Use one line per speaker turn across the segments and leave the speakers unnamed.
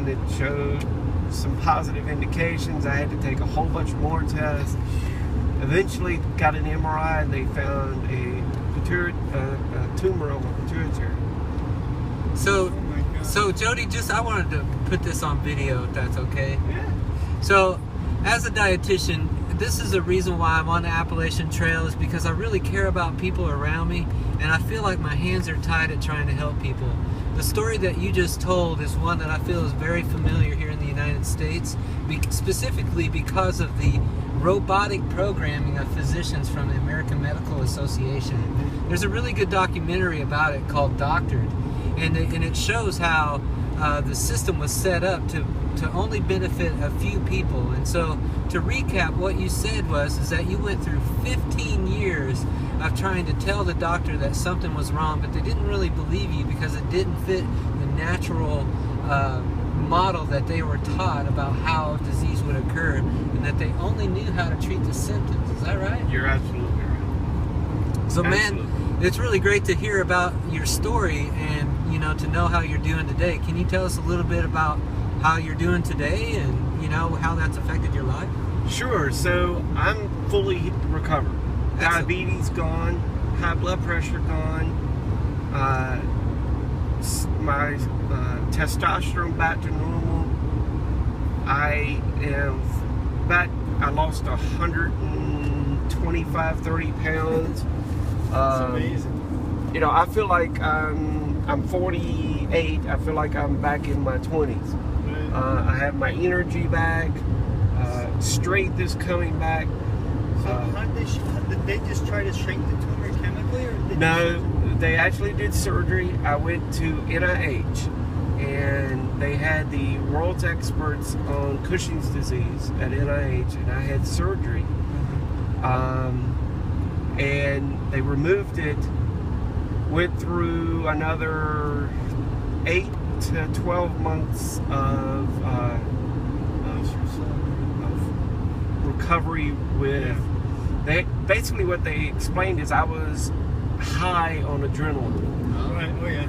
and it showed some positive indications. I had to take a whole bunch more tests. Eventually got an MRI and they found a tumor on my pituitary.
So Jody, I wanted to put this on video, if that's okay.
Yeah.
So, as a dietitian, this is the reason why I'm on the Appalachian Trail, is because I really care about people around me, and I feel like my hands are tied at trying to help people. The story that you just told is one that I feel is very familiar here in the United States, specifically because of the robotic programming of physicians from the American Medical Association. There's a really good documentary about it called Doctored, and it shows how the system was set up to only benefit a few people. And so, to recap, what you said is that you went through 15 years of trying to tell the doctor that something was wrong, but they didn't really believe you because it didn't fit the natural model that they were taught about how disease would occur, and that they only knew how to treat the symptoms. Is that right?
You're absolutely right.
So,
absolutely.
Man, it's really great to hear about your story and, to know how you're doing today. Can you tell us a little bit about how you're doing today and, how that's affected your life?
Sure. So I'm fully recovered. Diabetes gone, high blood pressure gone, my testosterone back to normal. I lost 125, 30 pounds.
That's amazing.
I feel like I'm 48. I feel like I'm back in my 20s. I have my energy back. Strength is coming back.
So how did they just try to shrink the tumor chemically, or
no? They actually did surgery. I went to NIH, and they had the world's experts on Cushing's disease at NIH, and I had surgery. And they removed it. Went through another 8 to 12 months of recovery with. Basically what they explained is I was high on adrenaline.
Right. Oh yeah.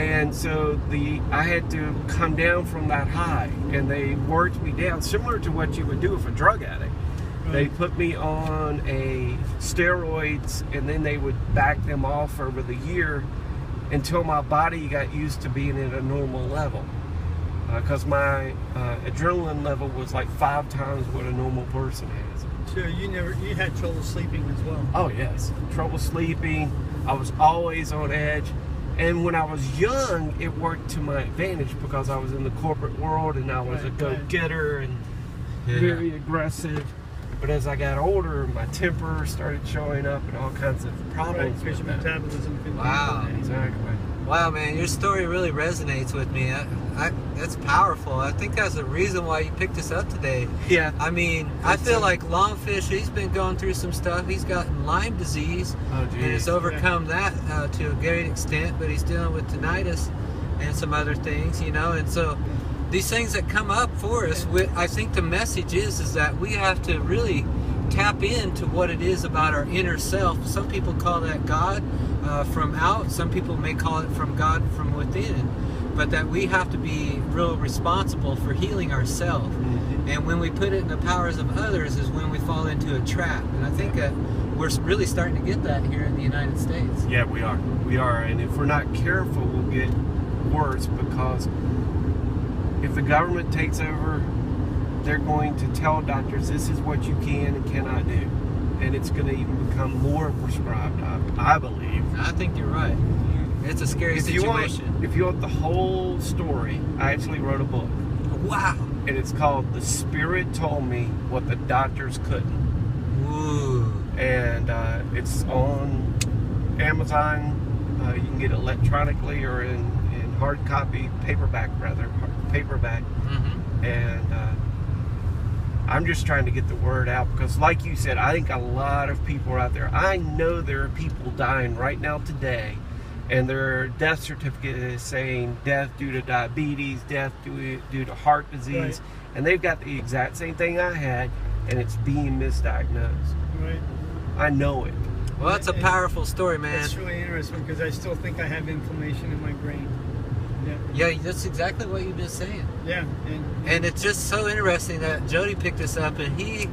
And so I had to come down from that high, and they worked me down, similar to what you would do with a drug addict. They put me on steroids, and then they would back them off over the year until my body got used to being at a normal level. Because my adrenaline level was like 5 times what a normal person has.
So you had trouble sleeping as well?
Oh yes, trouble sleeping. I was always on edge. And when I was young, it worked to my advantage because I was in the corporate world and I was a go-getter and very aggressive. But as I got older, my temper started showing up and all kinds of problems.
Because your metabolism couldn't
Wow.
handle that.
Exactly.
Wow, man, your story really resonates with me. That's powerful. I think that's the reason why you picked us up today.
Yeah.
I mean, I feel like Longfish, he's been going through some stuff. He's gotten Lyme disease, and has overcome that to a great extent, but he's dealing with tinnitus and some other things, and so these things that come up for us, I think the message is that we have to really tap into what it is about our inner self. Some people call that God from out. Some people may call it from God from within. But that we have to be real responsible for healing ourselves. Mm-hmm. And when we put it in the powers of others is when we fall into a trap. And I think that we're really starting to get that here in the United States.
Yeah, we are. We are. And if we're not careful, we'll get worse, because if the government takes over, they're going to tell doctors this is what you can and cannot do. And it's going to even become more prescribed, I believe.
I think you're right. It's a scary situation.
If you want the whole story, I actually wrote a book.
Wow.
And it's called The Spirit Told Me What the Doctors Couldn't.
Ooh.
And it's on Amazon. You can get it electronically or in hard copy, paperback.
Mm-hmm.
And I'm just trying to get the word out because, like you said, I think a lot of people are out there. I know there are people dying right now today, and their death certificate is saying death due to diabetes, death due to heart disease, and they've got the exact same thing I had, and it's being misdiagnosed.
Right.
I know it.
Well, that's a powerful story, man.
It's really interesting because I still think I have inflammation in my brain.
Yeah, that's exactly what you've been saying.
Yeah.
And it's just so interesting that Jody picked this up, and he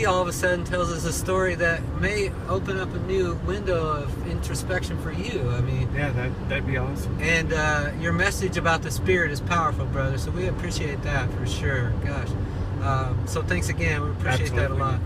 all of a sudden tells us a story that may open up a new window of introspection for you. I mean,
Yeah, that'd be awesome.
and your message about the Spirit is powerful, brother. So we appreciate that for sure. Gosh. So thanks again. We appreciate that a
Absolutely.
lot.